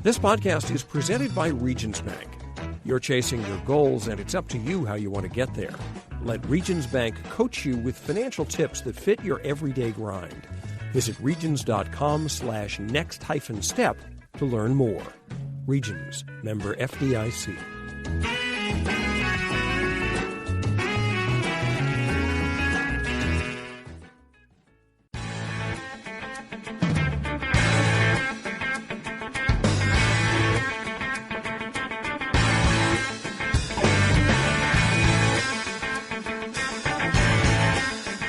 This podcast is presented by Regions Bank. You're chasing your goals, and it's up to you how you want to get there. Let Regions Bank coach you with financial tips that fit your everyday grind. Visit regions.com/next-step to learn more. Regions, member FDIC.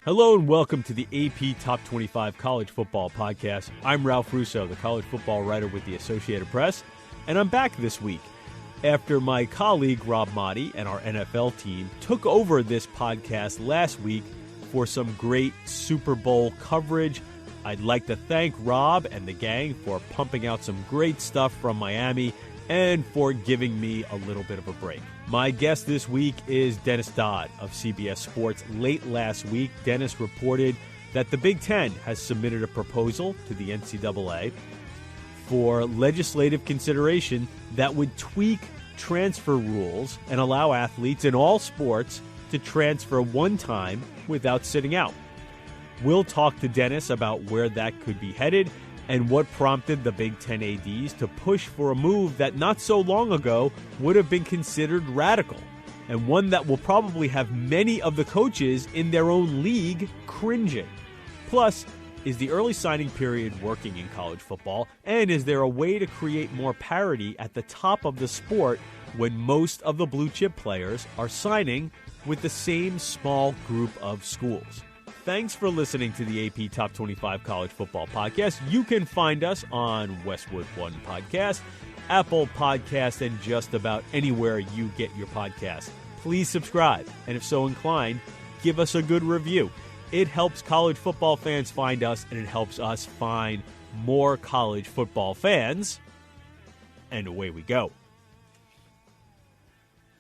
Hello and welcome to the AP Top 25 College Football Podcast. I'm Ralph Russo, the college football writer with the Associated Press, and I'm back this week after my colleague Rob Motti and our NFL team took over this podcast last week for some great Super Bowl coverage. I'd like to thank Rob and the gang for pumping out some great stuff from Miami and for giving me a little bit of a break. My guest this week is Dennis Dodd of CBS Sports. Late last week, Dennis reported that the Big Ten has submitted a proposal to the NCAA for legislative consideration that would tweak transfer rules and allow athletes in all sports to transfer one time without sitting out. We'll talk to Dennis about where that could be headed and what prompted the Big Ten ADs to push for a move that not so long ago would have been considered radical, and one that will probably have many of the coaches in their own league cringing. Plus, is the early signing period working in college football, and is there a way to create more parity at the top of the sport when most of the blue chip players are signing with the same small group of schools? Thanks for listening to the AP Top 25 College Football Podcast. You can find us on Westwood One Podcast, Apple Podcast, and just about anywhere you get your podcast. Please subscribe, and if so inclined, give us a good review. It helps college football fans find us, and it helps us find more college football fans. And away we go.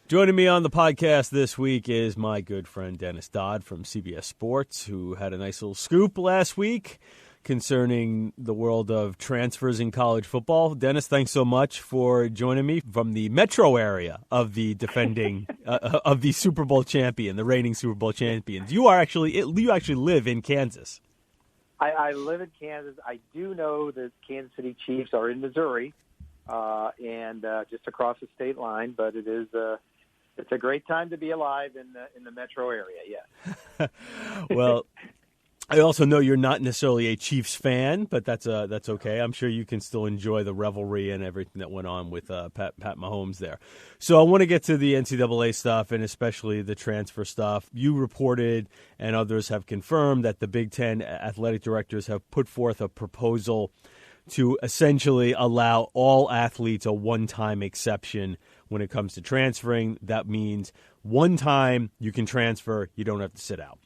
Joining me on the podcast this week is my good friend Dennis Dodd from CBS Sports, who had a nice little scoop last week concerning the world of transfers in college football. Dennis, thanks so much for joining me from the metro area of the defending of the Super Bowl champion, the reigning Super Bowl champions. You actually live in Kansas. I live in Kansas. I do know that Kansas City Chiefs are in Missouri and just across the state line, but it is it's a great time to be alive in the metro area, yeah. Well, I also know you're not necessarily a Chiefs fan, but that's okay. I'm sure you can still enjoy the revelry and everything that went on with Pat Mahomes there. So I want to get to the NCAA stuff and especially the transfer stuff. You reported, and others have confirmed, that the Big Ten athletic directors have put forth a proposal to essentially allow all athletes a one-time exception when it comes to transferring. That means one time you can transfer, you don't have to sit out.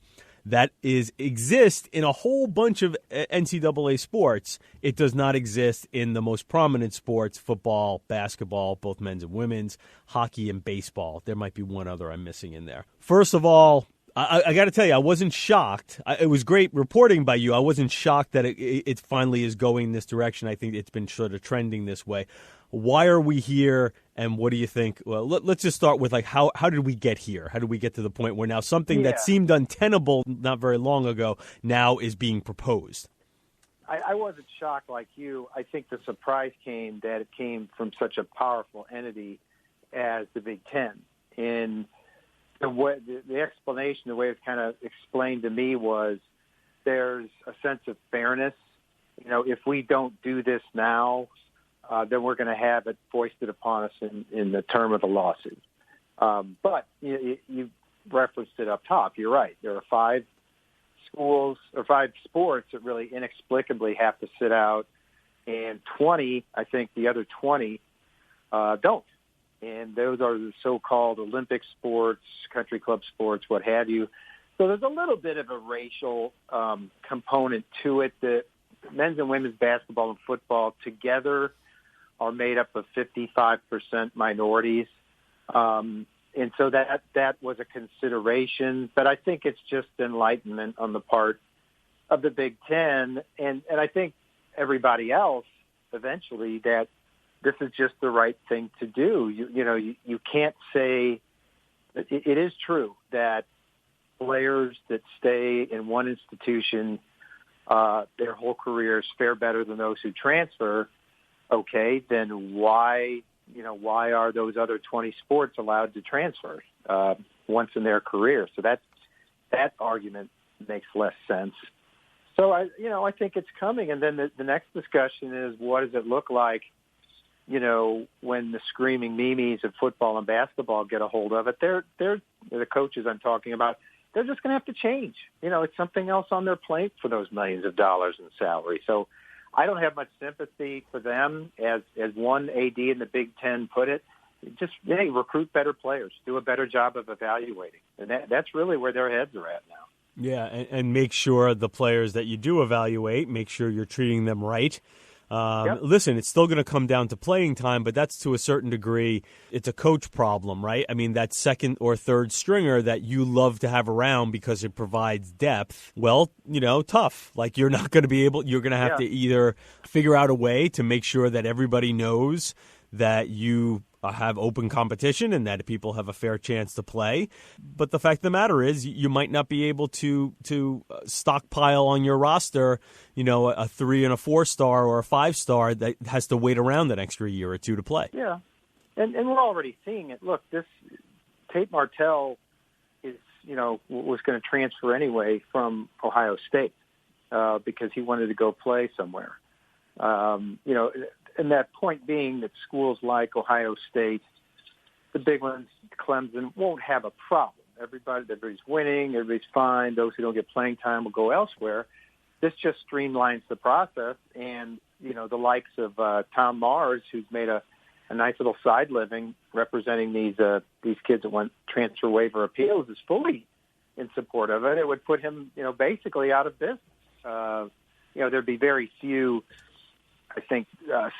That exists in a whole bunch of NCAA sports. It does not exist in the most prominent sports: football, basketball, both men's and women's, hockey, and baseball. There might be one other I'm missing in there. First of all, I got to tell you, I wasn't shocked. It was great reporting by you. I wasn't shocked that it finally is going this direction. I think it's been sort of trending this way. Why are we here, and what do you think? Well, let's just start with, like, how did we get here? How did we get to the point where now something that seemed untenable not very long ago now is being proposed? I wasn't shocked like you. I think the surprise came that it came from such a powerful entity as the Big Ten. And the explanation, the way it's kind of explained to me, was there's a sense of fairness. You know, if we don't do this now, then we're going to have it foisted upon us in the term of the lawsuit. But you referenced it up top. You're right. There are 5 schools or 5 sports that really inexplicably have to sit out, and 20, I think the other 20 don't. And those are the so-called Olympic sports, country club sports, what have you. So there's a little bit of a racial component to it. The men's and women's basketball and football together are made up of 55% minorities. And so that was a consideration. But I think it's just enlightenment on the part of the Big Ten. And I think everybody else eventually that this is just the right thing to do. You can't say it is true that players that stay in one institution their whole careers fare better than those who transfer. Okay, then why are those other 20 sports allowed to transfer once in their career? So that argument makes less sense. So I think it's coming. And then the next discussion is, what does it look like, when the screaming memes of football and basketball get a hold of it? They're the coaches I'm talking about. They're just going to have to change. It's something else on their plate for those millions of dollars in salary. So I don't have much sympathy for them. As one AD in the Big Ten put it, just recruit better players, do a better job of evaluating. And that's really where their heads are at now. Yeah, and make sure the players that you do evaluate, make sure you're treating them right. Yep. Listen, it's still going to come down to playing time, but that's to a certain degree, it's a coach problem, right? I mean, that second or third stringer that you love to have around because it provides depth, well, tough. Like, you're not going to be able, you're going to have to either figure out a way to make sure that everybody knows that you have open competition and that people have a fair chance to play. But the fact of the matter is, you might not be able to stockpile on your roster, a 3 and a 4-star or a 5-star that has to wait around an extra year or two to play. Yeah, and we're already seeing it. Look, this Tate Martell is, was going to transfer anyway from Ohio State because he wanted to go play somewhere. And that point being that schools like Ohio State, the big ones, Clemson, won't have a problem. Everybody's winning, everybody's fine. Those who don't get playing time will go elsewhere. This just streamlines the process. And, the likes of Tom Mars, who's made a nice little side living representing these kids that want transfer waiver appeals, is fully in support of it. It would put him, basically out of business. There'd be very few, I think,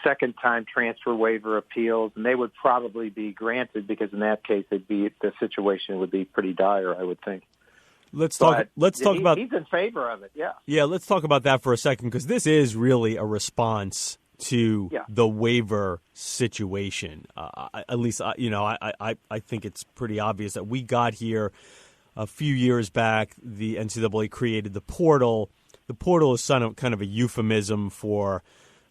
second-time transfer waiver appeals, and they would probably be granted because in that case, the situation would be pretty dire, I would think. Let's talk about. He's in favor of it. Yeah. Yeah. Let's talk about that for a second, because this is really a response to the waiver situation. At least, I think it's pretty obvious that we got here a few years back. The NCAA created the portal. The portal is kind of a euphemism for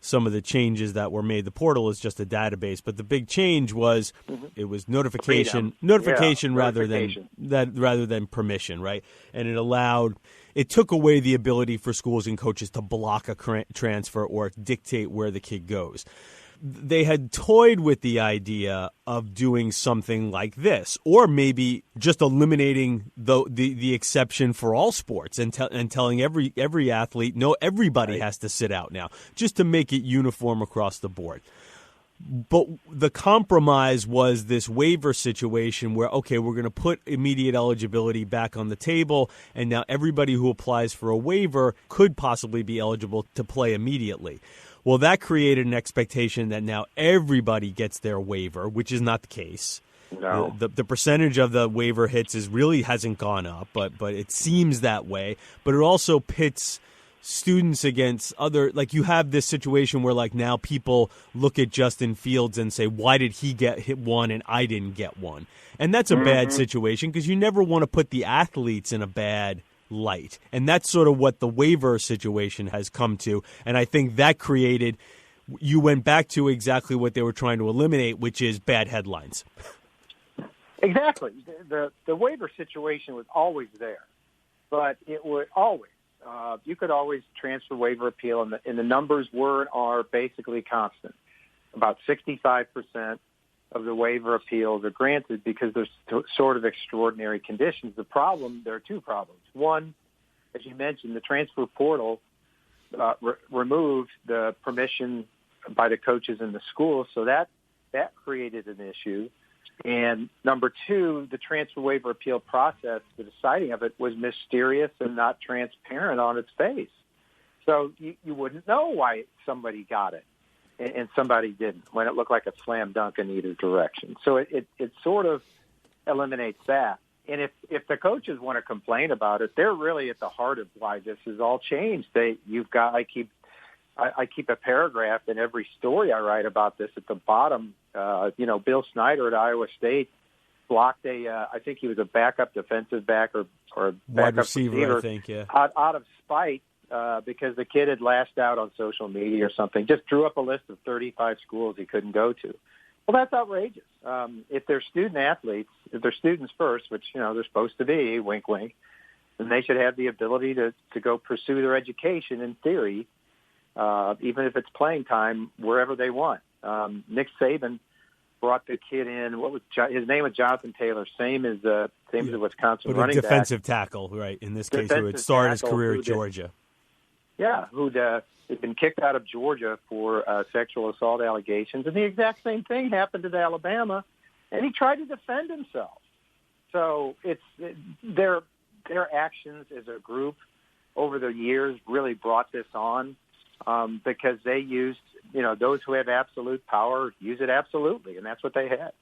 some of the changes that were made. The portal is just a database, but the big change was it was notification rather than permission, right? And it took away the ability for schools and coaches to block a transfer or dictate where the kid goes. They had toyed with the idea of doing something like this, or maybe just eliminating the exception for all sports and telling every athlete, no, everybody has to sit out now, just to make it uniform across the board. But the compromise was this waiver situation where, okay, we're going to put immediate eligibility back on the table, and now everybody who applies for a waiver could possibly be eligible to play immediately. Well, that created an expectation that now everybody gets their waiver, which is not the case. No. The percentage of the waiver hits really hasn't gone up, but it seems that way. But it also pits students against other, like, you have this situation where, like, now people look at Justin Fields and say, why did he get hit one and I didn't get one? And that's a bad situation, because you never want to put the athletes in a bad light. And that's sort of what the waiver situation has come to. And I think that you went back to exactly what they were trying to eliminate, which is bad headlines. Exactly. The waiver situation was always there, but it would always, you could always transfer waiver appeal, and the numbers are basically constant. About 65% of the waiver appeals are granted because there's sort of extraordinary conditions. There are two problems. One, as you mentioned, the transfer portal removed the permission by the coaches in the school, so that created an issue. And number two, the transfer waiver appeal process, the deciding of it, was mysterious and not transparent on its face. So you wouldn't know why somebody got it and somebody didn't, when it looked like a slam dunk in either direction. So it sort of eliminates that. And if the coaches want to complain about it, they're really at the heart of why this has all changed. I keep I keep a paragraph in every story I write about this at the bottom. Bill Snyder at Iowa State blocked I think he was a backup defensive back or wide backup receiver, I think, yeah. Out of spite because the kid had lashed out on social media or something. Just drew up a list of 35 schools he couldn't go to. Well, that's outrageous. If they're student athletes, if they're students first, which, they're supposed to be, wink, wink, then they should have the ability to go pursue their education in theory, even if it's playing time, wherever they want. Nick Saban brought the kid in. His name was Jonathan Taylor, same as the Wisconsin running back. But a defensive tackle, right, in this case, who had started his career at Georgia. Who'd been kicked out of Georgia for sexual assault allegations. And the exact same thing happened at Alabama, and he tried to defend himself. So their actions as a group over the years really brought this on because they used, those who have absolute power use it absolutely, and that's what they had.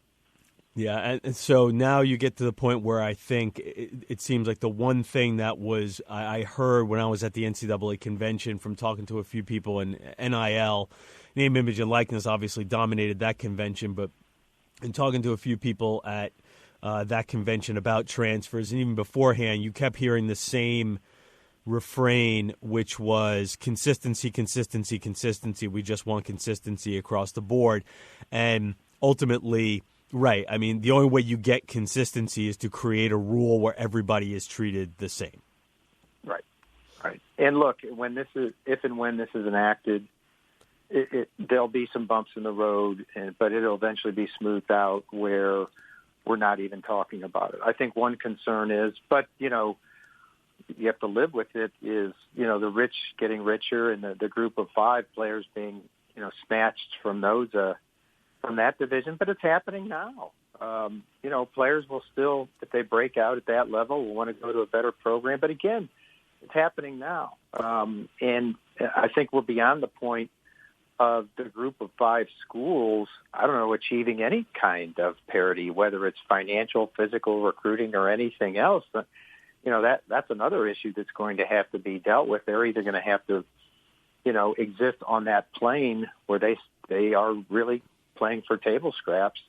Yeah, and so now you get to the point where I think it seems like the one thing that was I heard when I was at the NCAA convention from talking to a few people in NIL, name, image, and likeness obviously dominated that convention, but in talking to a few people at that convention about transfers, and even beforehand, you kept hearing the same refrain, which was consistency, consistency, consistency. We just want consistency across the board. And ultimately, right, I mean, the only way you get consistency is to create a rule where everybody is treated the same. Right. And look, if and when this is enacted, there'll be some bumps in the road, but it'll eventually be smoothed out where we're not even talking about it. I think one concern is, but, you have to live with it, is, the rich getting richer and the group of 5 players being, snatched from from that division. But it's happening now. Players will still, if they break out at that level, will want to go to a better program. But again, it's happening now. And I think we're beyond the point of the group of 5 schools, achieving any kind of parity, whether it's financial, physical, recruiting, or anything else. But, that's another issue that's going to have to be dealt with. They're either going to have to, exist on that plane where they are really playing for table scraps,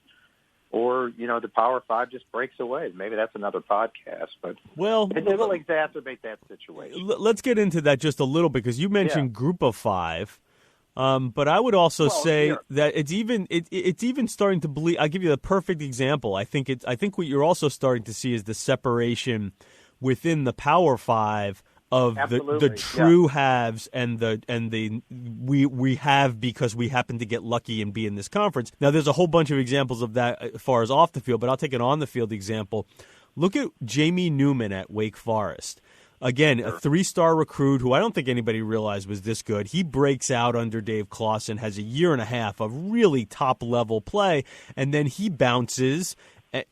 or, the Power 5 just breaks away. Maybe that's another podcast, but it will exacerbate that situation. Let's get into that just a little bit, because you mentioned group of 5. But I would also say that it's even starting to bleed. I'll give you the perfect example. I think what you're also starting to see is the separation within the Power 5 of the true haves and the we have because we happen to get lucky and be in this conference. Now, there's a whole bunch of examples of that as far as off the field, but I'll take an on the field example. Look at Jamie Newman at Wake Forest. Again, a 3-star recruit who I don't think anybody realized was this good. He breaks out under Dave Clawson, has a year and a half of really top-level play, and then he bounces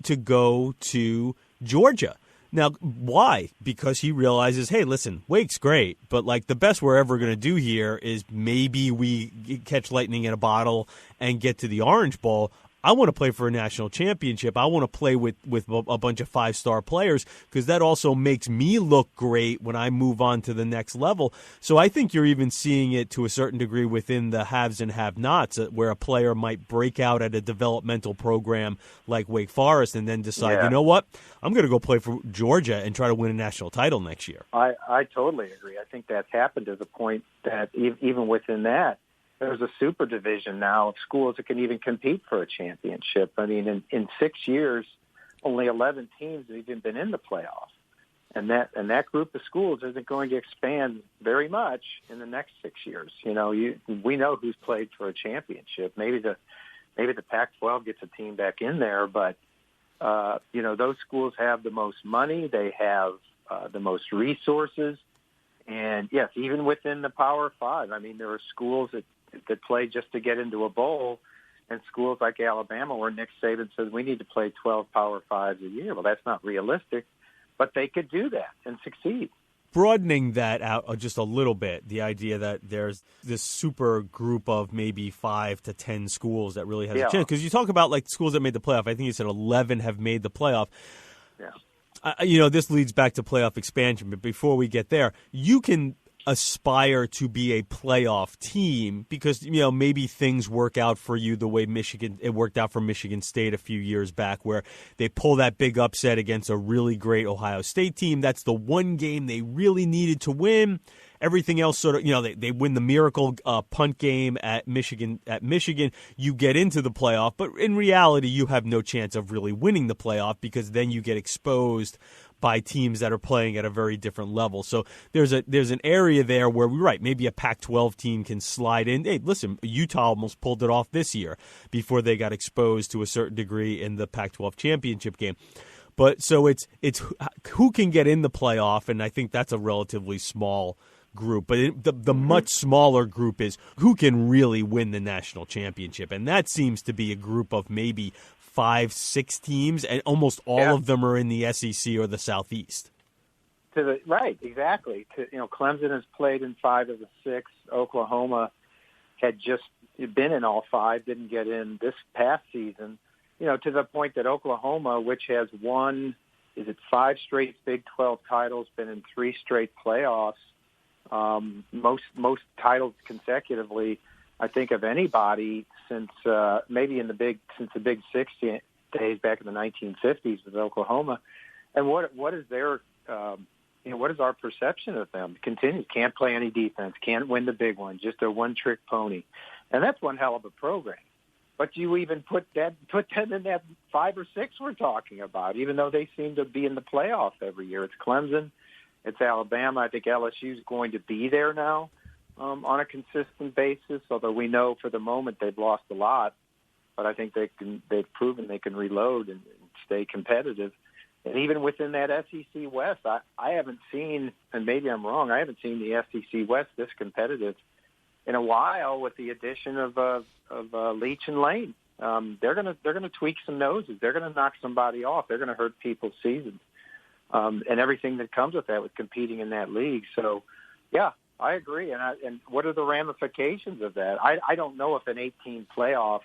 to go to Georgia. Now, why? Because he realizes, hey, listen, Wake's great, but the best we're ever going to do here is maybe we catch lightning in a bottle and get to the Orange Bowl. I want to play for a national championship. I want to play with a bunch of 5-star players, because that also makes me look great when I move on to the next level. So I think you're even seeing it to a certain degree within the haves and have-nots, where a player might break out at a developmental program like Wake Forest and then decide, you know what, I'm going to go play for Georgia and try to win a national title next year. I totally agree. I think that's happened to the point that even within that, there's a super division now of schools that can even compete for a championship. I mean, in 6 years, only 11 teams have even been in the playoff. And that group of schools isn't going to expand very much in the next 6 years. We know who's played for a championship. Maybe the Pac-12 gets a team back in there, but those schools have the most money. They have the most resources. And yes, even within the Power 5, I mean, there are schools that play just to get into a bowl, and schools like Alabama where Nick Saban says we need to play 12 Power 5s a year. Well, that's not realistic, but they could do that and succeed. Broadening that out just a little bit, the idea that there's this super group of maybe 5 to 10 schools that really has a chance. Because you talk about schools that made the playoff. I think you said 11 have made the playoff. Yeah. This leads back to playoff expansion, but before we get there, you can aspire to be a playoff team because, maybe things work out for you the way it worked out for Michigan State a few years back where they pull that big upset against a really great Ohio State team. That's the one game they really needed to win. Everything else sort of, they win the miracle punt game at Michigan. You get into the playoff, but in reality, you have no chance of really winning the playoff because then you get exposed by teams that are playing at a very different level. So there's an area there where we're right. Maybe a Pac-12 team can slide in. Hey, listen, Utah almost pulled it off this year before they got exposed to a certain degree in the Pac-12 championship game. But so it's who can get in the playoff, and I think that's a relatively small group. But the much smaller group is who can really win the national championship, and that seems to be a group of maybe 5-6 teams, and almost all of them are in the SEC or the Southeast. Right, exactly. Clemson has played in 5 of the 6. Oklahoma had just been in all 5, didn't get in this past season. To the point that Oklahoma, which has won, 5 straight Big 12 titles, been in 3 straight playoffs, most titles consecutively, I think, of anybody since maybe since the Big 6 days back in the 1950s with Oklahoma. And what is their what is our perception of them? Continues, can't play any defense, can't win the big one, just a one-trick pony, and that's one hell of a program. But you even put them in that 5 or 6 we're talking about, even though they seem to be in the playoffs every year. It's Clemson, it's Alabama. I think LSU's going to be there now on a consistent basis, although we know for the moment they've lost a lot. But I think they've proven they can reload and stay competitive. And even within that SEC West, I haven't seen, and maybe I'm wrong, I haven't seen the SEC West this competitive in a while with the addition of Leach and Lane. They're gonna tweak some noses. They're gonna knock somebody off. They're gonna hurt people's seasons, and everything that comes with that, with competing in that league. So, yeah, I agree. And what are the ramifications of that? I don't know if an 18 playoff,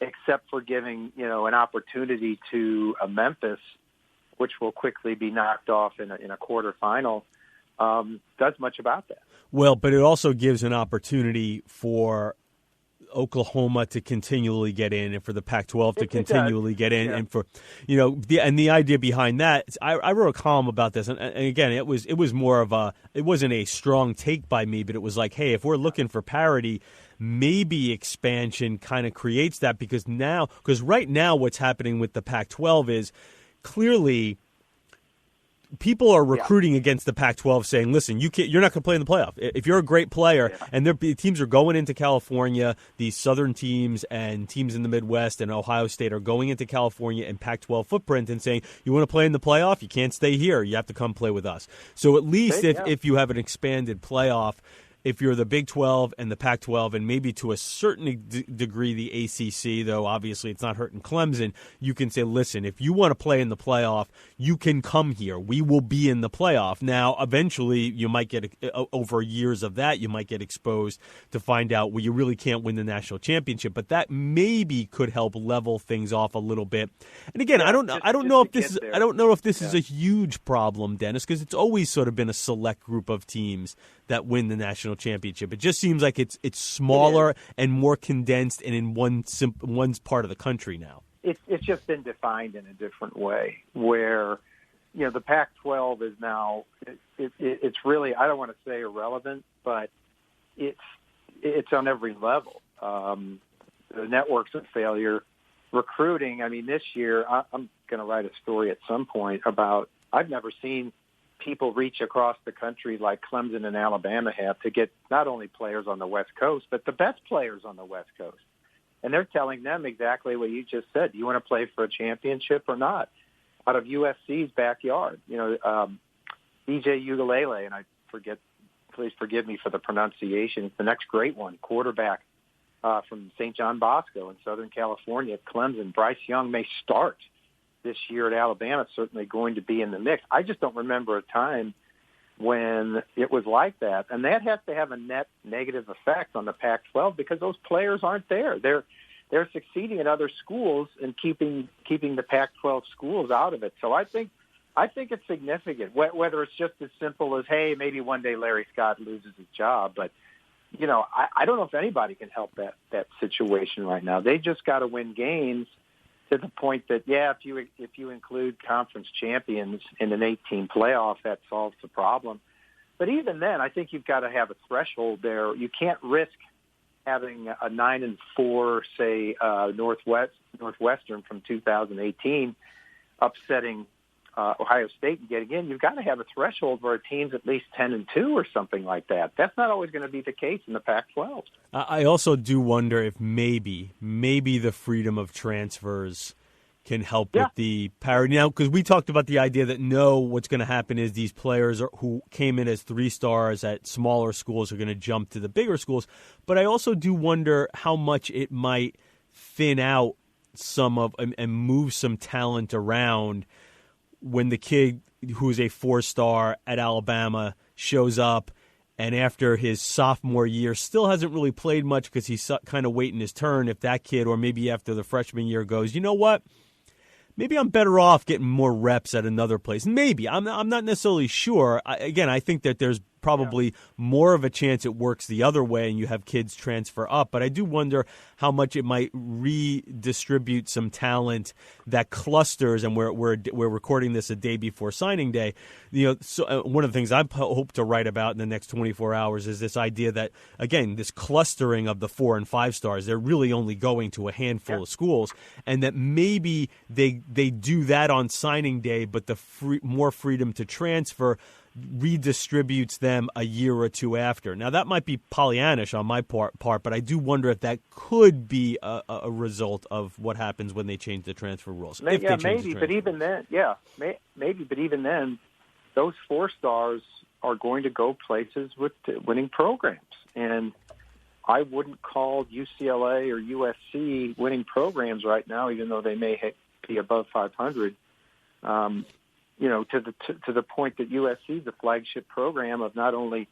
except for giving an opportunity to Memphis, which will quickly be knocked off in a quarterfinal, does much about that. Well, but it also gives an opportunity for Oklahoma to continually get in, and for the Pac-12 to continually get in, and for the idea behind that. I wrote a column about this, and again, it was more of it wasn't a strong take by me, but it was like, hey, if we're looking for parity, maybe expansion kind of creates that because right now what's happening with the Pac-12 is clearly people are recruiting against the Pac-12 saying, listen, you're not going to play in the playoff. If you're a great player, and teams are going into California, these southern teams and teams in the Midwest and Ohio State are going into California and Pac-12 footprint and saying, you want to play in the playoff? You can't stay here. You have to come play with us. So at least if you have an expanded playoff, if you're the Big 12 and the Pac-12 and maybe to a certain degree the ACC, though obviously it's not hurting Clemson, you can say, listen, if you want to play in the playoff, you can come here. We will be in the playoff. Now, eventually, you might get, over years of that, you might get exposed to find out, well, you really can't win the national championship. But that maybe could help level things off a little bit. And again, I don't know if this is a huge problem, Dennis, because it's always sort of been a select group of teams that win the national championship. It just seems like it's smaller and more condensed and in one part of the country now. It's just been defined in a different way where, the Pac-12 is now, it's really, I don't want to say irrelevant, but it's on every level. The network's a failure. Recruiting, this year, I'm going to write a story at some point about, I've never seen people reach across the country like Clemson and Alabama have to get not only players on the West Coast, but the best players on the West Coast. And they're telling them exactly what you just said. Do you want to play for a championship or not? Out of USC's backyard, DJ Ugalele, and please forgive me for the pronunciation, it's the next great one, quarterback from St. John Bosco in Southern California at Clemson. Bryce Young may start this year at Alabama, certainly going to be in the mix. I just don't remember a time when it was like that. And that has to have a net negative effect on the Pac-12 because those players aren't there. They're succeeding at other schools and keeping the Pac-12 schools out of it. So I think I think it's significant, whether it's just as simple as, hey, maybe one day Larry Scott loses his job. But, I don't know if anybody can help that situation right now. They just got to win games to the point that, if you include conference champions in an 18 playoff, that solves the problem. But even then, I think you've got to have a threshold there. You can't risk having a 9-4, say, Northwestern from 2018 upsetting Ohio State and getting in. You've got to have a threshold where a team's at least 10-2 or something like that. That's not always going to be the case in the Pac-12. I also do wonder if maybe the freedom of transfers can help with the parity. Now, because we talked about the idea that what's going to happen is these players who came in as 3 stars at smaller schools are going to jump to the bigger schools. But I also do wonder how much it might thin out some of and move some talent around when the kid who's a 4-star at Alabama shows up and after his sophomore year still hasn't really played much because he's kind of waiting his turn. If that kid, or maybe after the freshman year, goes, you know what? Maybe I'm better off getting more reps at another place. Maybe. I'm not necessarily sure. I think that there's probably more of a chance it works the other way and you have kids transfer up. But I do wonder how much it might redistribute some talent that clusters. And we're recording this a day before signing day. So one of the things I hope to write about in the next 24 hours is this idea that, again, this clustering of the 4 and 5 stars, they're really only going to a handful of schools, and that maybe they do that on signing day, but the more freedom to transfer redistributes them a year or two after. Now, that might be Pollyannish on my part, but I do wonder if that could be a result of what happens when they change the transfer rules. Maybe, but even then, those 4 stars are going to go places with winning programs. And I wouldn't call UCLA or USC winning programs right now, even though they may be above 500. To the point that USC is the flagship program of not only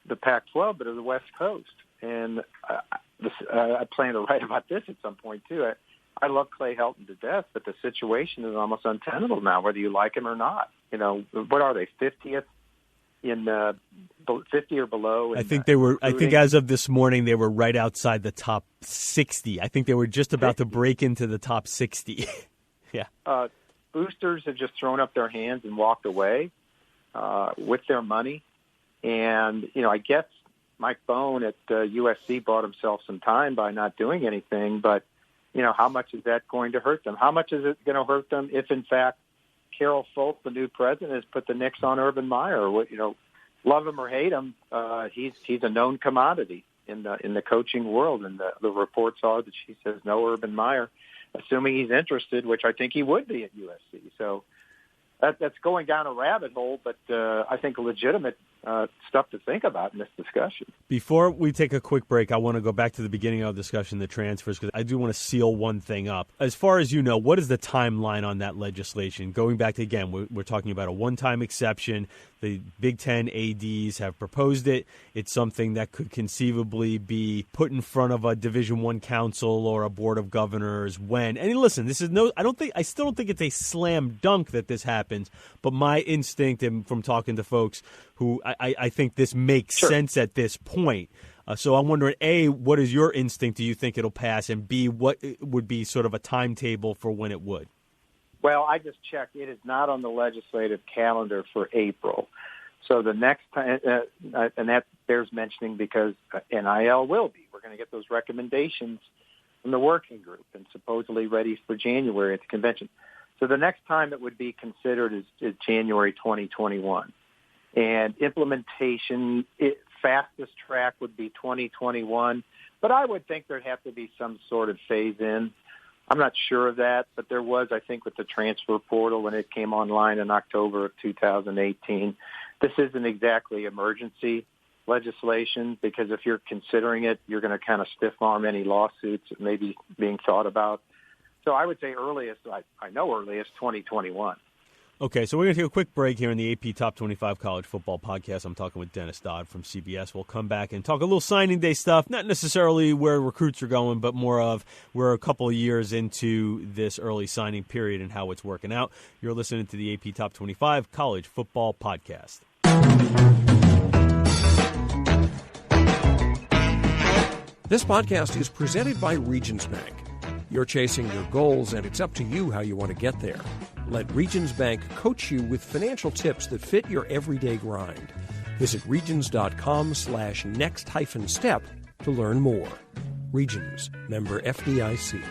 the Pac-12 but of the West Coast. And I plan to write about this at some point too. I love Clay Helton to death, but the situation is almost untenable now, whether you like him or not. What are they, 50th in 50 or below? I think they were. I think as of this morning, they were right outside the top 60. I think they were just about to break into the top 60. Yeah. Boosters have just thrown up their hands and walked away with their money. And, I guess Mike Bone at USC bought himself some time by not doing anything. But, how much is that going to hurt them? How much is it going to hurt them if, in fact, Carol Folt, the new president, has put the nix on Urban Meyer? Love him or hate him, he's a known commodity in the coaching world. And the reports are that she says no Urban Meyer, assuming he's interested, which I think he would be at USC. So that's going down a rabbit hole, but I think legitimate stuff to think about in this discussion. Before we take a quick break, I want to go back to the beginning of the discussion, the transfers, because I do want to seal one thing up. As far as you know, what is the timeline on that legislation? Going back to, again, we're talking about a one-time exception. The Big Ten ADs have proposed it. It's something that could conceivably be put in front of a Division I council or a board of governors when. And listen, this is I still don't think it's a slam dunk that this happens. But my instinct, and from talking to folks who I think this makes sense at this point. So I'm wondering, A, what is your instinct? Do you think it'll pass? And B, what would be sort of a timetable for when it would? Well, I just checked. It is not on the legislative calendar for April. So the next time, and that bears mentioning because NIL will be. We're going to get those recommendations from the working group and supposedly ready for January at the convention. So the next time it would be considered is January 2021. And implementation, fastest track would be 2021. But I would think there'd have to be some sort of phase-in. I'm not sure of that, but there was, I think, with the transfer portal when it came online in October of 2018. This isn't exactly emergency legislation because if you're considering it, you're going to kind of stiff-arm any lawsuits that may be being thought about. So I would say earliest 2021. Okay, so we're going to take a quick break here in the AP Top 25 College Football Podcast. I'm talking with Dennis Dodd from CBS. We'll come back and talk a little signing day stuff, not necessarily where recruits are going, but more of we're a couple of years into this early signing period and how it's working out. You're listening to the AP Top 25 College Football Podcast. This podcast is presented by Regions Bank. You're chasing your goals, and it's up to you how you want to get there. Let Regions Bank coach you with financial tips that fit your everyday grind. Visit regions.com/next-step to learn more. Regions, member FDIC.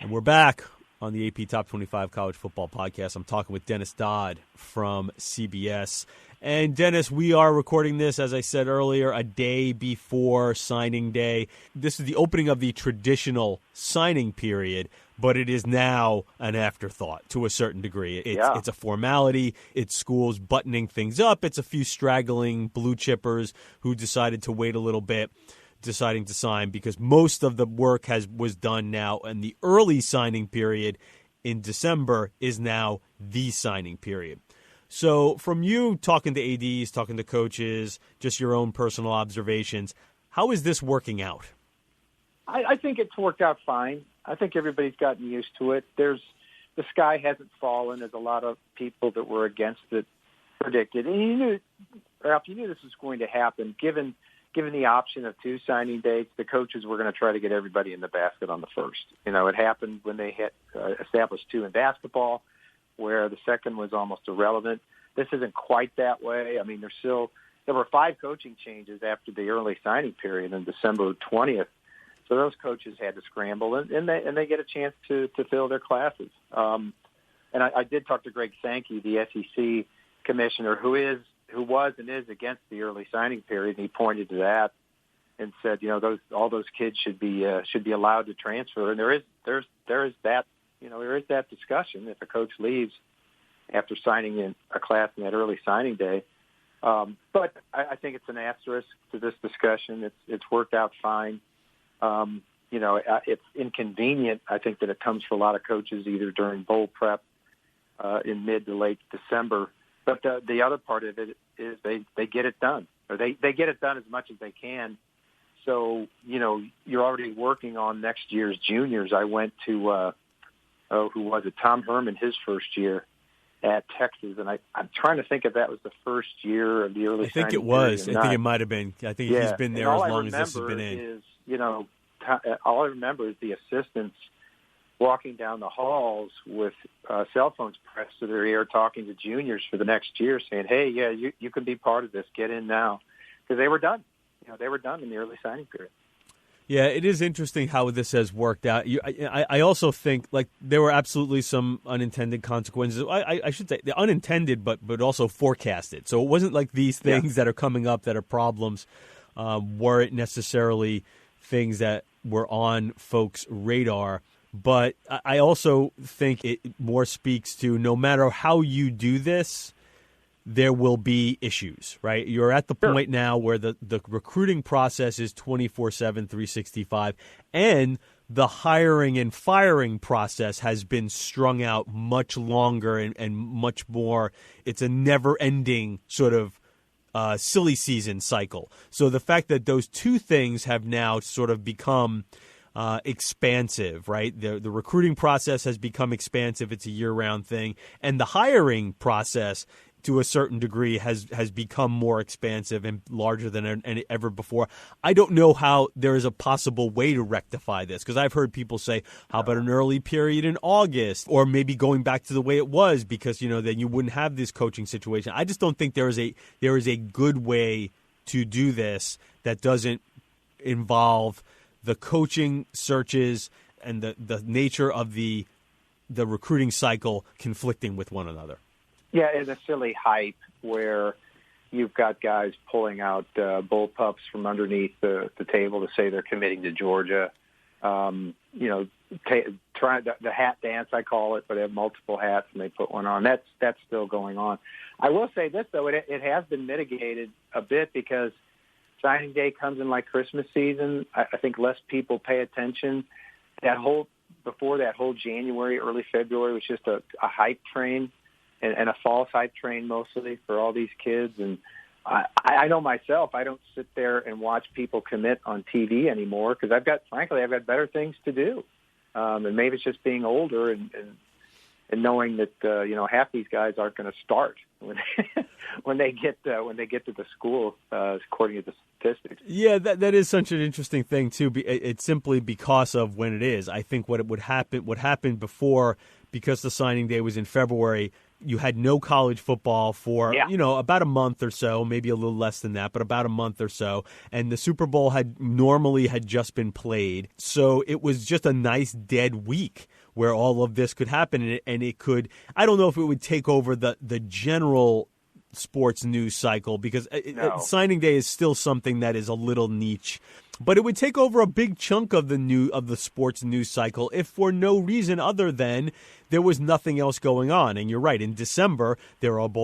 And we're back on the AP Top 25 College Football Podcast. I'm talking with Dennis Dodd from CBS. And, Dennis, we are recording this, as I said earlier, a day before signing day. This is the opening of the traditional signing period, but it is now an afterthought to a certain degree. It's a formality. It's schools buttoning things up. It's a few straggling blue chippers who decided to wait a little bit, deciding to sign, because most of the work was done now, and the early signing period in December is now the signing period. So from you talking to ADs, talking to coaches, just your own personal observations, how is this working out? I think it's worked out fine. I think everybody's gotten used to it. The sky hasn't fallen, as a lot of people that were against it predicted. And you knew this was going to happen. Given the option of 2 signing dates, the coaches were going to try to get everybody in the basket on the first. It happened when they had established 2 in basketball, where the second was almost irrelevant. This isn't quite that way. I mean, there were 5 coaching changes after the early signing period on December 20th. So those coaches had to scramble, and they get a chance to fill their classes. And I did talk to Greg Sankey, the SEC commissioner, who was and is against the early signing period, and he pointed to that and said, all those kids should be allowed to transfer. And there is that. There is that discussion if a coach leaves after signing in a class in that early signing day. But I think it's an asterisk to this discussion. It's worked out fine. It's inconvenient. I think that it comes for a lot of coaches either during bowl prep in mid to late December. But the other part of it is they get it done, or they get it done as much as they can. So, you're already working on next year's juniors. I went to who was it? Tom Herman, his first year at Texas, and I'm trying to think if that was the first year of the early. I think it was. I think it might have been. I think he's been there as long as this has been in. All I remember is the assistants walking down the halls with cell phones pressed to their ear, talking to juniors for the next year, saying, "Hey, yeah, you can be part of this. Get in now," because they were done. They were done in the early signing period. Yeah, it is interesting how this has worked out. I also think there were absolutely some unintended consequences. I should say unintended, but also forecasted. So it wasn't like these things that are coming up that are problems weren't necessarily things that were on folks' radar. But I also think it more speaks to no matter how you do this, there will be issues, right? You're at the point now where the recruiting process is 24/7, 365, and the hiring and firing process has been strung out much longer and much more. It's a never-ending sort of silly season cycle. So the fact that those two things have now sort of become expansive, right? The recruiting process has become expansive. It's a year-round thing. And the hiring process, to a certain degree, has become more expansive and larger than ever before. I don't know how there is a possible way to rectify this, because I've heard people say, how about an early period in August, or maybe going back to the way it was, because then you wouldn't have this coaching situation. I just don't think there is a good way to do this that doesn't involve the coaching searches and the nature of the recruiting cycle conflicting with one another. Yeah, and a silly hype where you've got guys pulling out bullpups from underneath the table to say they're committing to Georgia. Trying the hat dance, I call it, but they have multiple hats and they put one on. That's still going on. I will say this, though, it has been mitigated a bit because signing day comes in like Christmas season, I think less people pay attention. Before that whole January, early February was just a hype train and a false hype train mostly for all these kids. And I know myself, I don't sit there and watch people commit on TV anymore because I've got better things to do. And maybe it's just being older and knowing that half these guys aren't going to start when they get to the school, according to the statistics. Yeah, that is such an interesting thing too. It's simply because of when it is. I think what happened before, because the signing day was in February, you had no college football for about a month or so, maybe a little less than that, but about a month or so. And the Super Bowl had just been played, so it was just a nice dead week where all of this could happen, and it could. I don't know if it would take over the general sports news cycle, because signing day is still something that is a little niche. But it would take over a big chunk of the sports news cycle if for no reason other than there was nothing else going on. And you're right, in December there is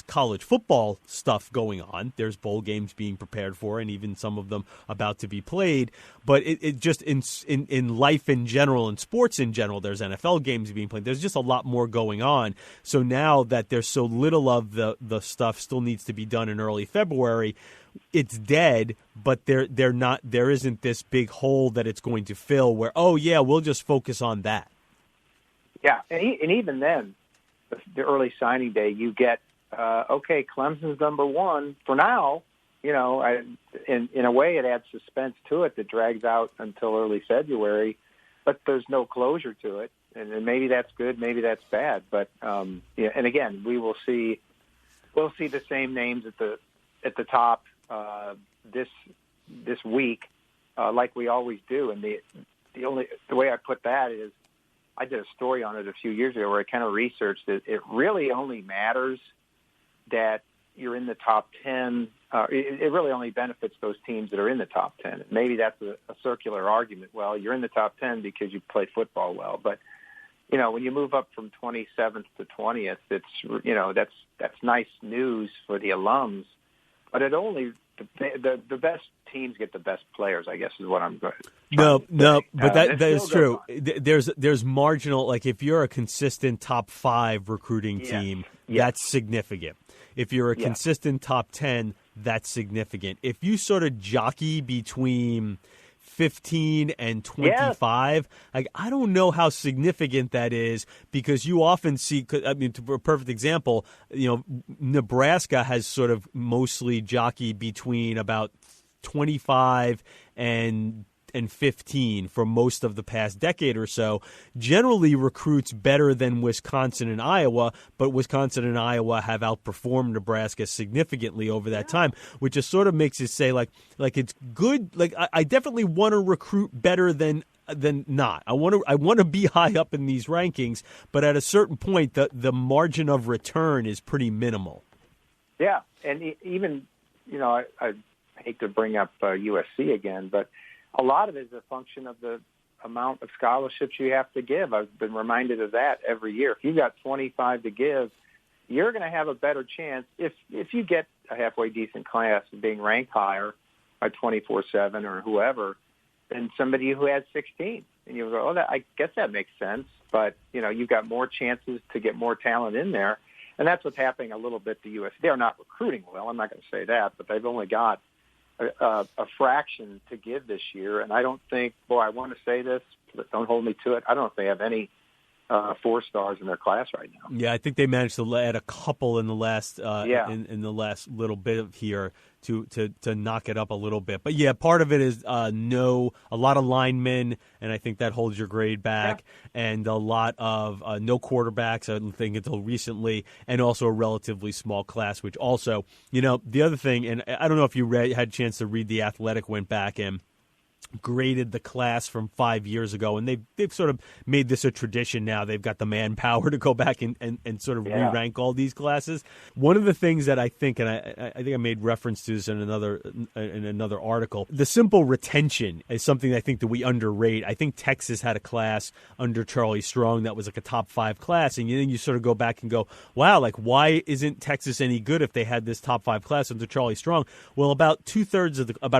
college football stuff going on. There's bowl games being prepared for, and even some of them about to be played. But it just in life in general, in sports in general, there's NFL games being played. There's just a lot more going on. So now that there's so little of the stuff still needs to be done in early February, it's dead, but there isn't this big hole that it's going to fill where, we'll just focus on that. Yeah, and even then, the early signing day, you get, Clemson's number one for now. In a way, it adds suspense to it that drags out until early February, but there's no closure to it. And maybe that's good, maybe that's bad. But and again, we'll see the same names at the top this week, like we always do. And the way I put that is, I did a story on it a few years ago where I kind of researched it. It really only matters that you're in the top 10. It really only benefits those teams that are in the top 10. Maybe that's a circular argument. Well, you're in the top 10 because you play football well. But, when you move up from 27th to 20th, it's, that's nice news for the alums. But it only the best teams get the best players, I guess, is what I'm going to No, but that is true. There's marginal, like if you're a consistent top 5 recruiting team, that's significant. If you're a consistent top 10, that's significant. If you sort of jockey between 15 and 25, like I don't know how significant that is, because you often see, to a perfect example, Nebraska has sort of mostly jockeyed between about 25 and 15 for most of the past decade or so, generally recruits better than Wisconsin and Iowa, but Wisconsin and Iowa have outperformed Nebraska significantly over that time, which just sort of makes it say like it's good. Like I definitely want to recruit better than not. I want to be high up in these rankings, but at a certain point, the margin of return is pretty minimal. Yeah, and even I hate to bring up USC again, but a lot of it is a function of the amount of scholarships you have to give. I've been reminded of that every year. If you've got 25 to give, you're going to have a better chance if you get a halfway decent class of being ranked higher by 24/7 or whoever than somebody who had 16. And you go, I guess that makes sense. But, you've got more chances to get more talent in there. And that's what's happening a little bit to USC. They're not recruiting well. I'm not going to say that, but they've only got a fraction to give this year. And I don't think, I want to say this, but don't hold me to it, I don't know if they have any 4 stars in their class right now. Yeah, I think they managed to add a couple in the last in the last little bit of here to knock it up a little bit. But yeah, part of it is a lot of linemen, and I think that holds your grade back, and a lot of no quarterbacks, I think, until recently, and also a relatively small class, which also, the other thing, and I don't know if you had a chance to read, The Athletic went back and graded the class from 5 years ago, and they've sort of made this a tradition now. They've got the manpower to go back and sort of re-rank all these classes. One of the things that I think, and I think I made reference to this in another article, the simple retention is something I think that we underrate. I think Texas had a class under Charlie Strong that was like a top 5 class, and then you sort of go back and go, wow, like why isn't Texas any good if they had this top 5 class under Charlie Strong? Well, about a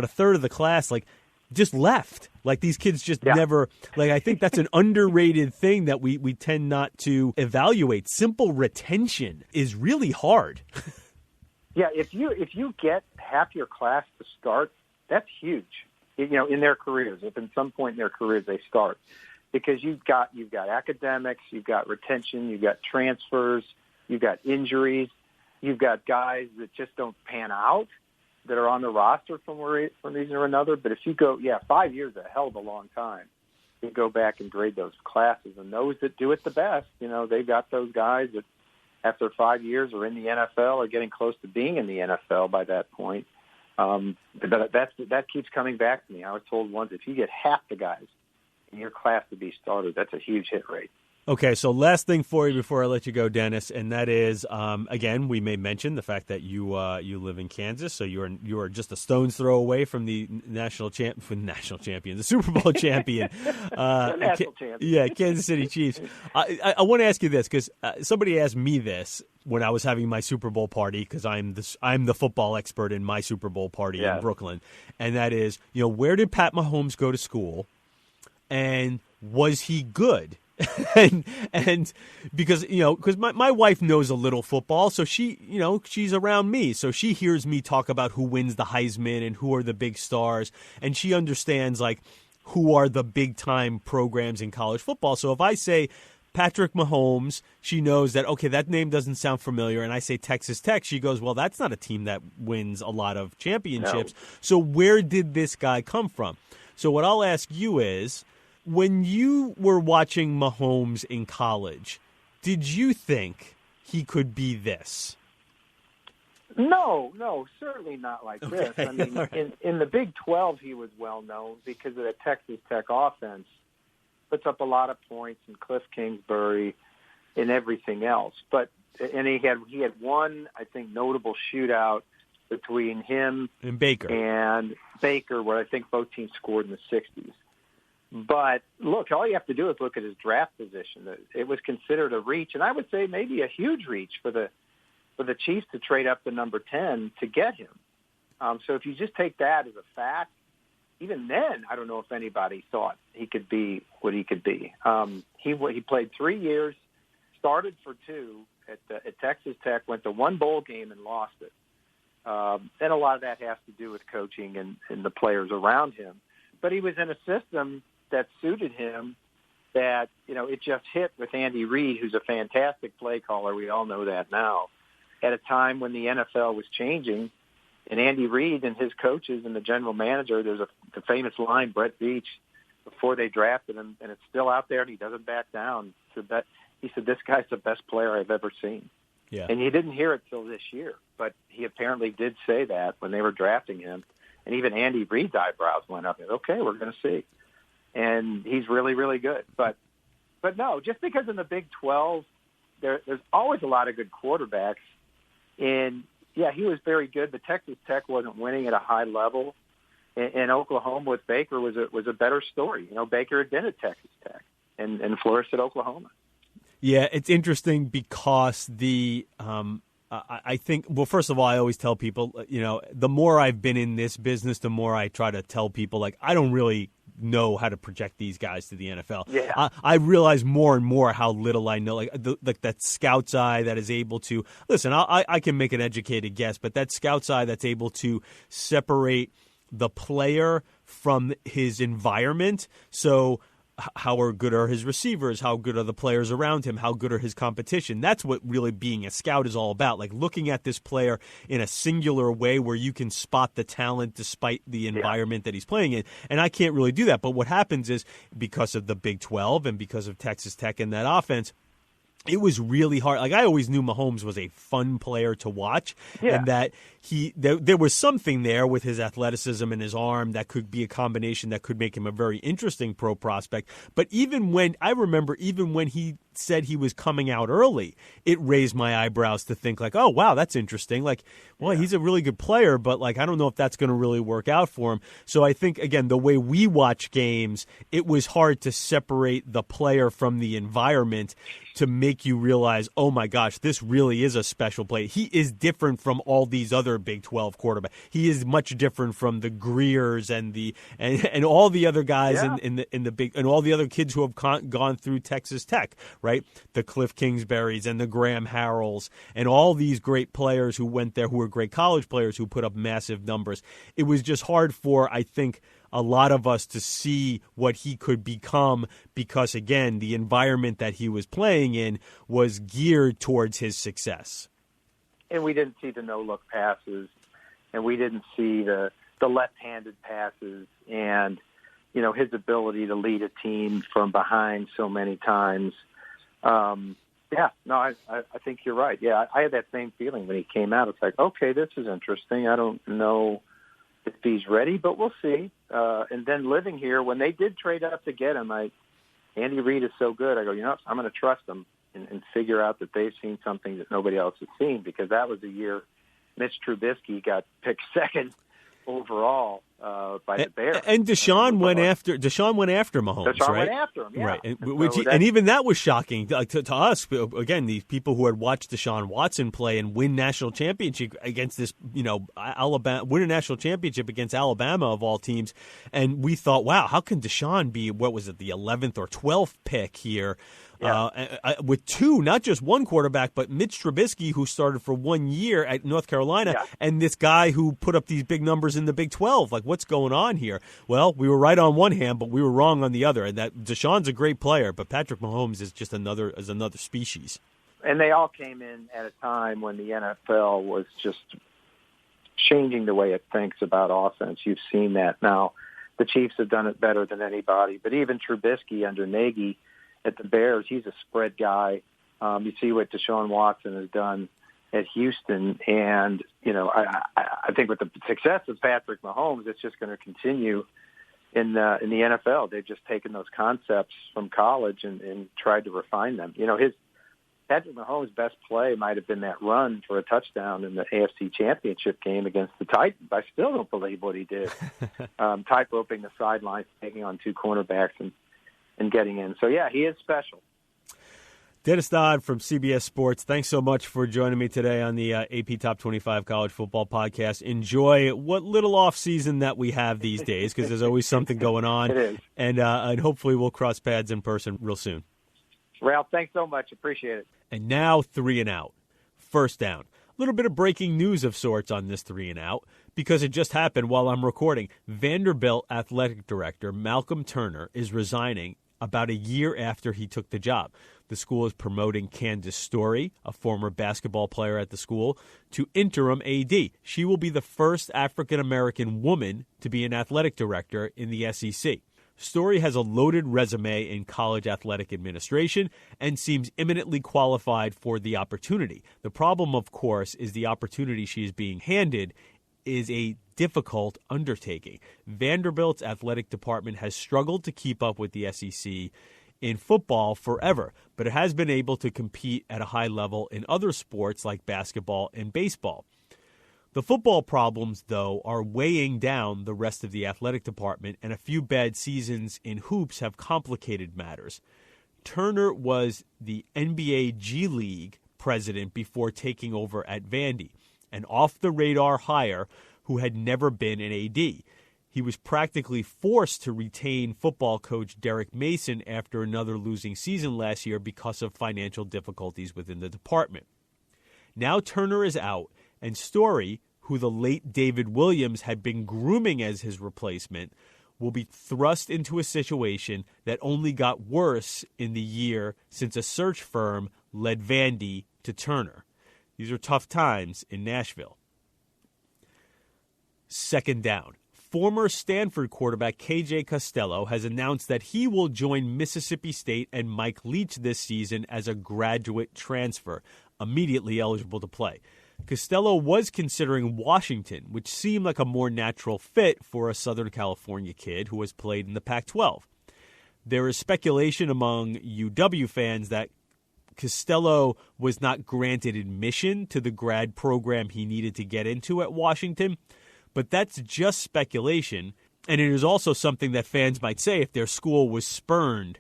third of the class, like, just left. Like these kids just never, like I think that's an underrated thing that we tend not to evaluate. Simple retention is really hard. Yeah, if you get half your class to start, that's huge. In their careers, if at some point in their careers they start, because you've got academics, you've got retention, you've got transfers, you've got injuries, you've got guys that just don't pan out, that are on the roster for one reason or another. But if you go, 5 years is a hell of a long time. You go back and grade those classes, and those that do it the best, they've got those guys that after 5 years are in the NFL or getting close to being in the NFL by that point. But that keeps coming back to me. I was told once, if you get half the guys in your class to be started, that's a huge hit rate. Okay, so last thing for you before I let you go, Dennis, and that is, again, we may mention the fact that you live in Kansas, so you are just a stone's throw away from the the Super Bowl champion, national champion. Yeah, Kansas City Chiefs. I want to ask you this because somebody asked me this when I was having my Super Bowl party, because I'm the football expert in my Super Bowl party in Brooklyn, and that is, where did Pat Mahomes go to school, and was he good? and because my wife knows a little football, so she's around me, so she hears me talk about who wins the Heisman and who are the big stars, and she understands like who are the big time programs in college football. So if I say Patrick Mahomes, she knows that, okay, that name doesn't sound familiar, and I say Texas Tech, she goes, well, that's not a team that wins a lot of championships. No. So where did this guy come from? So what I'll ask you is, when you were watching Mahomes in college, did you think he could be this? No, certainly not like this. I mean, right. in the Big 12, he was well known because of the Texas Tech offense. Puts up a lot of points, and Cliff Kingsbury and everything else. And he had one, I think, notable shootout between him and Baker, where I think both teams scored in the 60s. But look, all you have to do is look at his draft position. It was considered a reach, and I would say maybe a huge reach for the Chiefs to trade up to number 10 to get him. So if you just take that as a fact, even then, I don't know if anybody thought he could be what he could be. He played 3 years, started for 2 at Texas Tech, went to one bowl game and lost it. And a lot of that has to do with coaching and the players around him. But he was in a system that suited him, that, it just hit with Andy Reid, who's a fantastic play caller. We all know that now. At a time when the NFL was changing, and Andy Reid and his coaches and the general manager, there's the famous line, Brett Veach, before they drafted him, and it's still out there, and he doesn't back down. He said, this guy's the best player I've ever seen. Yeah. And you didn't hear it till this year, but he apparently did say that when they were drafting him. And even Andy Reid's eyebrows went up. Okay, we're going to see. And he's really, really good. But no, just because in the Big 12, there's always a lot of good quarterbacks. And, he was very good, but Texas Tech wasn't winning at a high level. And Oklahoma with Baker was a better story. Baker had been at Texas Tech and flourished at Oklahoma. Yeah, it's interesting because I think, well, first of all, I always tell people, the more I've been in this business, the more I try to tell people, like, I don't really know how to project these guys to the NFL. Yeah. I realize more and more how little I know, like that scout's eye that is able to, listen, I can make an educated guess, but that scout's eye that's able to separate the player from his environment. So how good are his receivers? How good are the players around him? How good are his competition? That's what really being a scout is all about, like looking at this player in a singular way where you can spot the talent despite the environment that he's playing in. And I can't really do that. But what happens is, because of the Big 12 and because of Texas Tech and that offense, it was really hard. Like, I always knew Mahomes was a fun player to watch, and that there was something there with his athleticism and his arm that could be a combination that could make him a very interesting pro prospect. But even when he said he was coming out early, it raised my eyebrows to think like, oh, wow, that's interesting. Like, well, he's a really good player, but like, I don't know if that's going to really work out for him. So I think, again, the way we watch games, it was hard to separate the player from the environment to make you realize, oh my gosh, this really is a special player. He is different from all these other Big 12 quarterbacks. He is much different from the Greers and all the other guys in the big, and all the other kids who have gone through Texas Tech, right? The Cliff Kingsburys and the Graham Harrells and all these great players who went there, who were great college players who put up massive numbers. It was just hard for, I think, a lot of us to see what he could become because, again, the environment that he was playing in was geared towards his success. And we didn't see the no-look passes, and we didn't see the left-handed passes, and, you know, his ability to lead a team from behind so many times. I think you're right. Yeah, I had that same feeling when he came out. It's like, okay, this is interesting. I don't know if he's ready, but we'll see. And then living here, when they did trade up to get him, Andy Reid is so good. I go, I'm going to trust them and figure out that they've seen something that nobody else has seen, because that was the year Mitch Trubisky got picked second overall by the Bears. And Deshaun went after Mahomes, Deshaun right? went after him, yeah. Right. And even that was shocking to us. Again, these people who had watched Deshaun Watson play and win national championship against this, Alabama, win a national championship against Alabama of all teams, and we thought, wow, how can Deshaun be, what was it, the 11th or 12th pick here? With two, not just one quarterback, but Mitch Trubisky, who started for 1 year at North Carolina, and this guy who put up these big numbers in the Big 12. Like, what's going on here? Well, we were right on one hand, but we were wrong on the other. And that Deshaun's a great player, but Patrick Mahomes is just another species. And they all came in at a time when the NFL was just changing the way it thinks about offense. You've seen that now. The Chiefs have done it better than anybody, but even Trubisky under Nagy at the Bears, he's a spread guy. You see what Deshaun Watson has done at Houston, and I think with the success of Patrick Mahomes, it's just going to continue in the NFL. They've just taken those concepts from college and tried to refine them. Patrick Mahomes' best play might have been that run for a touchdown in the AFC Championship game against the Titans. I still don't believe what he did, tight-roping the sidelines, taking on two cornerbacks and getting in. So, yeah, he is special. Dennis Dodd from CBS Sports, thanks so much for joining me today on the AP Top 25 College Football Podcast. Enjoy what little off-season that we have these days, because there's always something going on. It is. And hopefully we'll cross paths in person real soon. Ralph, thanks so much. Appreciate it. And now 3 and Out. First down. A little bit of breaking news of sorts on this 3 and Out, because it just happened while I'm recording. Vanderbilt athletic director Malcolm Turner is resigning about a year after he took the job. The school is promoting Candace Story, a former basketball player at the school, to interim AD. She will be the first African-American woman to be an athletic director in the SEC. Story has a loaded resume in college athletic administration and seems eminently qualified for the opportunity. The problem, of course, is the opportunity she is being handed is a difficult undertaking. Vanderbilt's athletic department has struggled to keep up with the SEC in football forever, but it has been able to compete at a high level in other sports like basketball and baseball. The football problems, though, are weighing down the rest of the athletic department, and a few bad seasons in hoops have complicated matters. Turner was the NBA G League president before taking over at Vandy, an off-the-radar hire who had never been an AD. He was practically forced to retain football coach Derek Mason after another losing season last year because of financial difficulties within the department. Now Turner is out, and Story, who the late David Williams had been grooming as his replacement, will be thrust into a situation that only got worse in the year since a search firm led Vandy to Turner. These are tough times in Nashville. Second down. former Stanford quarterback KJ Costello has announced that he will join Mississippi State and Mike Leach this season as a graduate transfer, immediately eligible to play. Costello was considering Washington, which seemed like a more natural fit for a Southern California kid who has played in the Pac-12. There is speculation among UW fans that Costello was not granted admission to the grad program he needed to get into at Washington, but that's just speculation, and it is also something that fans might say if their school was spurned.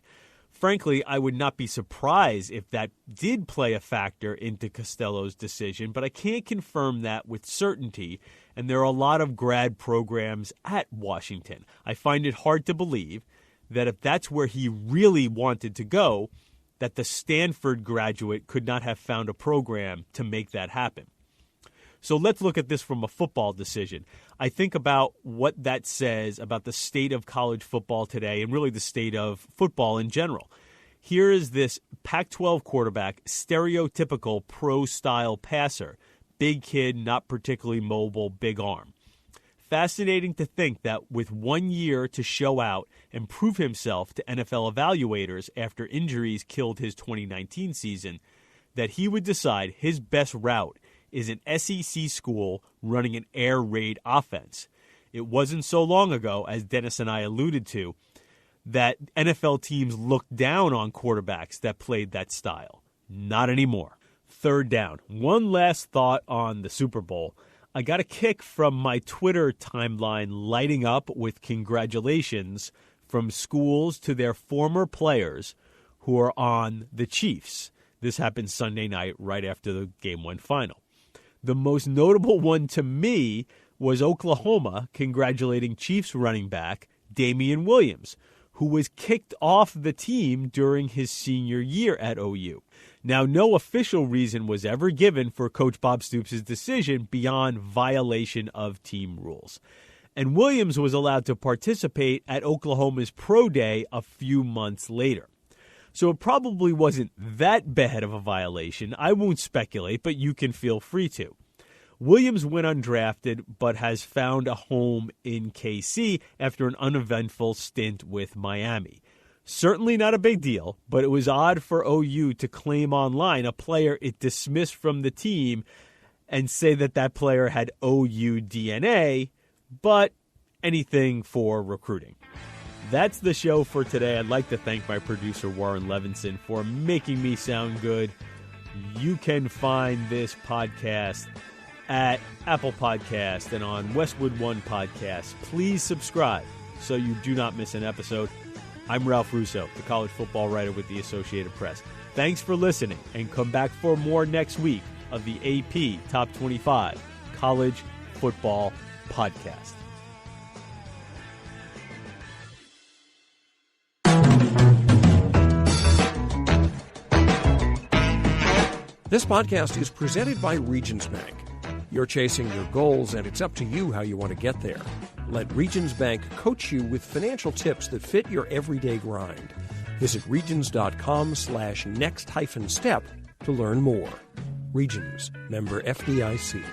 Frankly, I would not be surprised if that did play a factor into Costello's decision, but I can't confirm that with certainty, and there are a lot of grad programs at Washington. I find it hard to believe that if that's where he really wanted to go, that the Stanford graduate could not have found a program to make that happen. So let's look at this from a football decision. I think about what that says about the state of college football today and really the state of football in general. Here is this Pac-12 quarterback, stereotypical pro-style passer, big kid, not particularly mobile, big arm. Fascinating to think that with 1 year to show out and prove himself to NFL evaluators after injuries killed his 2019 season, that he would decide his best route is an SEC school running an air raid offense. It wasn't so long ago, as Dennis and I alluded to, that NFL teams looked down on quarterbacks that played that style. Not anymore. Third down. One last thought on the Super Bowl. I got a kick from my Twitter timeline lighting up with congratulations from schools to their former players who are on the Chiefs. This happened Sunday night right after the game went final. The most notable one to me was Oklahoma congratulating Chiefs running back Damian Williams, who was kicked off the team during his senior year at OU. Now, no official reason was ever given for Coach Bob Stoops' decision beyond violation of team rules. And Williams was allowed to participate at Oklahoma's Pro Day a few months later. So it probably wasn't that bad of a violation. I won't speculate, but you can feel free to. Williams went undrafted, but has found a home in KC after an uneventful stint with Miami. Certainly not a big deal, but it was odd for OU to claim online a player it dismissed from the team and say that that player had OU DNA, but anything for recruiting. That's the show for today. I'd like to thank my producer, Warren Levinson, for making me sound good. You can find this podcast at Apple Podcast and on Westwood One Podcast. Please subscribe so you do not miss an episode. I'm Ralph Russo, the college football writer with the Associated Press. Thanks for listening, and come back for more next week of the AP Top 25 College Football Podcast. This podcast is presented by Regions Bank. You're chasing your goals, and it's up to you how you want to get there. Let Regions Bank coach you with financial tips that fit your everyday grind. Visit regions.com/next-step to learn more. Regions, member FDIC.